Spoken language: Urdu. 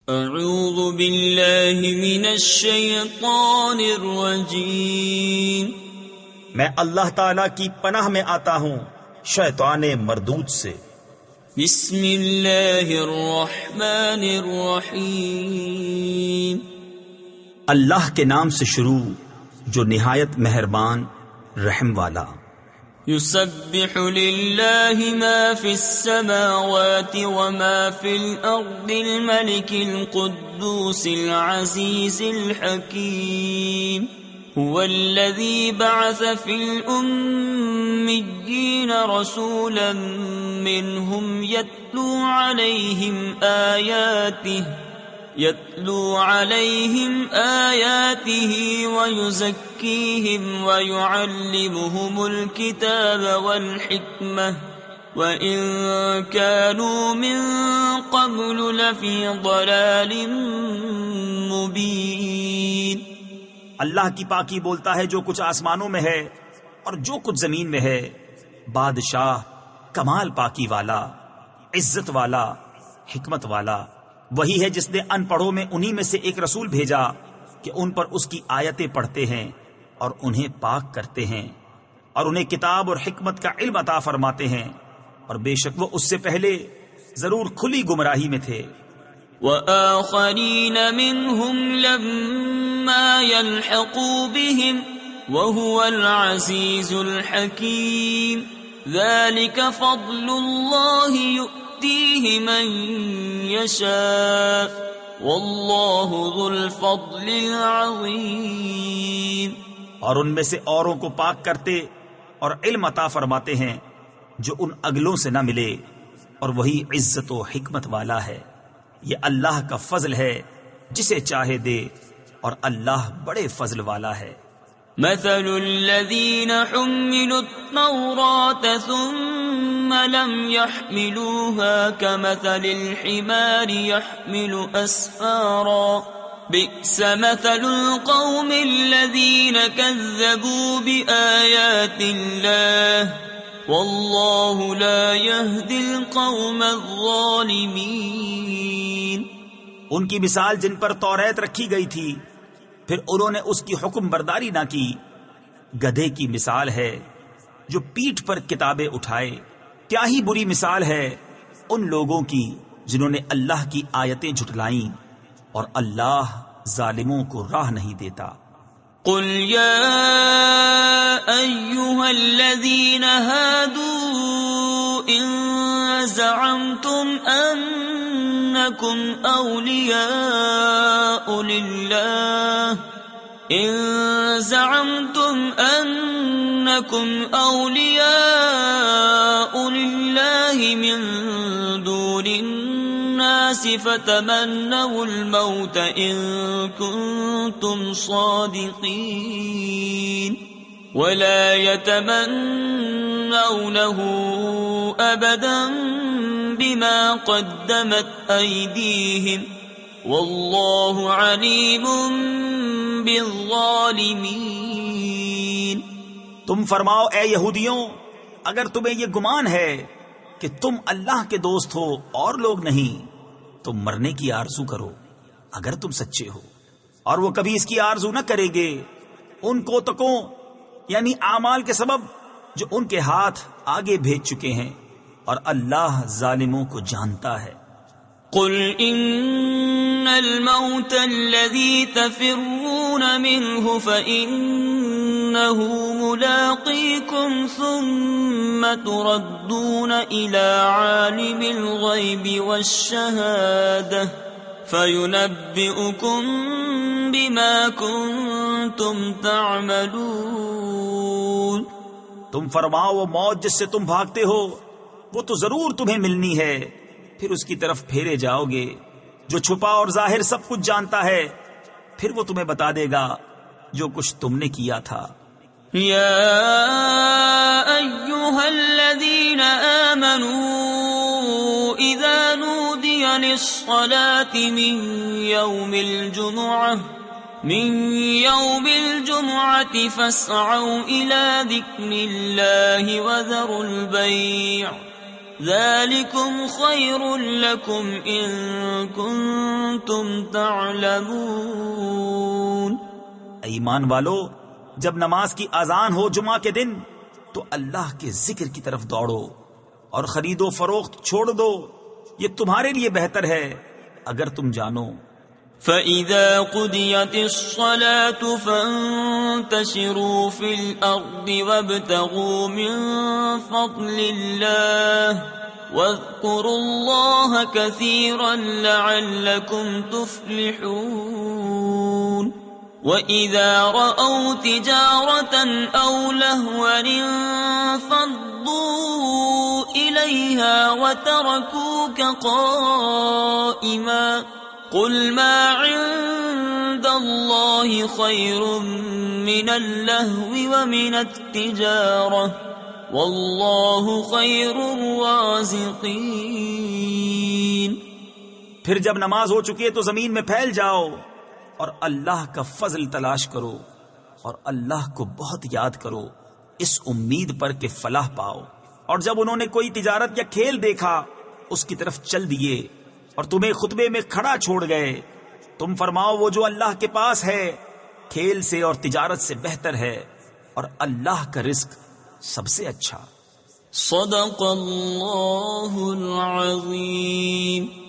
اعوذ باللہ من الشیطان الرجیم، میں اللہ تعالی کی پناہ میں آتا ہوں شیطان مردود سے۔ بسم اللہ الرحمن الرحیم، اللہ کے نام سے شروع جو نہایت مہربان رحم والا۔ یسبح للہ ما فی السماوات وما فی الارض الملک القدوس العزیز الحکیم، هو الذی بعث فی الأمیین رسولا منهم يتلو عليهم آياته ويزكيهم ويعلمهم الكتاب والحكمة وإن كانوا من قبل لفي ضلال مبين۔ اللہ کی پاکی بولتا ہے جو کچھ آسمانوں میں ہے اور جو کچھ زمین میں ہے، بادشاہ کمال پاکی والا، عزت والا، حکمت والا وہی ہے جس نے ان پڑھوں میں انہی میں سے ایک رسول بھیجا کہ ان پر اس کی آیتیں پڑھتے ہیں اور انہیں پاک کرتے ہیں اور انہیں کتاب اور حکمت کا علم عطا فرماتے ہیں، اور بے شک وہ اس سے پہلے ضرور کھلی گمراہی میں تھے۔ وآخرین منہم لما يلحقوا بهم وهو العزیز الحکیم، ذلك فضل اللہ يؤتیہ من یشاء واللہ ذو الفضل العظیم۔ اور ان میں سے اوروں کو پاک کرتے اور علم عطا فرماتے ہیں جو ان اگلوں سے نہ ملے، اور وہی عزت و حکمت والا ہے۔ یہ اللہ کا فضل ہے، جسے چاہے دے، اور اللہ بڑے فضل والا ہے۔ مثل الذين حملوا التوراة ثم لم يحملوها كمثل الحمار يحمل أسفارا، بئس مثل القوم الذين كذبوا بآيات الله والله لا يهدي القوم الظالمين۔ ان کی مثال جن پر توریت رکھی گئی تھی پھر انہوں نے اس کی حکم برداری نہ کی، گدھے کی مثال ہے جو پیٹھ پر کتابیں اٹھائے۔ کیا ہی بری مثال ہے ان لوگوں کی جنہوں نے اللہ کی آیتیں جھٹلائیں، اور اللہ ظالموں کو راہ نہیں دیتا۔ قل یا ایہا الذین ہادوا ان زعمتم انکم اولیاء للہ من دون الناس فتمنوا الموت ان کنتم صادقین ولا يتمنونه ابدا بما قدمت ایدیہم واللہ علیم بالظالمین۔ تم فرماؤ اے یہودیوں، اگر تمہیں یہ گمان ہے کہ تم اللہ کے دوست ہو اور لوگ نہیں، تو مرنے کی آرزو کرو اگر تم سچے ہو، اور وہ کبھی اس کی آرزو نہ کریں گے ان کوتکوں یعنی اعمال کے سبب جو ان کے ہاتھ آگے بھیج چکے ہیں، اور اللہ ظالموں کو جانتا ہے۔ قل ان الموت الذي تفرون منه فإنه ملاقيكم ثم تردون إلى عالم الغيب والشهادة فينبئكم بما كنتم تعملون۔ تم فرماؤ وہ موت جس سے تم بھاگتے ہو وہ تو ضرور تمہیں ملنی ہے، پھر اس کی طرف پھیرے جاؤ گے، جو چھپا اور ظاہر سب کچھ جانتا ہے، پھر وہ تمہیں بتا دے گا جو کچھ تم نے کیا تھا۔ یا ایھا الذین آمنوا اذا نودی للصلاة من یوم الجمعة فاسعوا الى ذکر اللہ وذروا البیع ذلكم خير لكم إن كنتم تعلمون۔ ایمان والو، جب نماز کی اذان ہو جمعہ کے دن تو اللہ کے ذکر کی طرف دوڑو اور خرید و فروخت چھوڑ دو، یہ تمہارے لیے بہتر ہے اگر تم جانو۔ فَإِذَا قُضِيَتِ الصَّلَاةُ فَانتَشِرُوا فِي الْأَرْضِ وَابْتَغُوا مِن فَضْلِ اللَّهِ وَاذْكُرُوا اللَّهَ كَثِيرًا لَعَلَّكُمْ تُفْلِحُونَ۔ وَإِذَا رَأَوْا تِجَارَةً أَوْ لَهْوًا انفَضُّوا إِلَيْهَا وَتَرَكُوكَ قَائِمًا قُلْ مَا عِندَ اللَّهِ خَيْرٌ مِّنَ اللَّهْوِ وَمِنَ التِّجَارَةِ وَاللَّهُ خَيْرُ الرَّازِقِينَ۔ پھر جب نماز ہو چکی ہے تو زمین میں پھیل جاؤ اور اللہ کا فضل تلاش کرو اور اللہ کو بہت یاد کرو، اس امید پر کہ فلاح پاؤ۔ اور جب انہوں نے کوئی تجارت یا کھیل دیکھا اس کی طرف چل دیے اور تمہیں خطبے میں کھڑا چھوڑ گئے، تم فرماؤ وہ جو اللہ کے پاس ہے کھیل سے اور تجارت سے بہتر ہے، اور اللہ کا رزق سب سے اچھا۔ صدق اللہ العظیم۔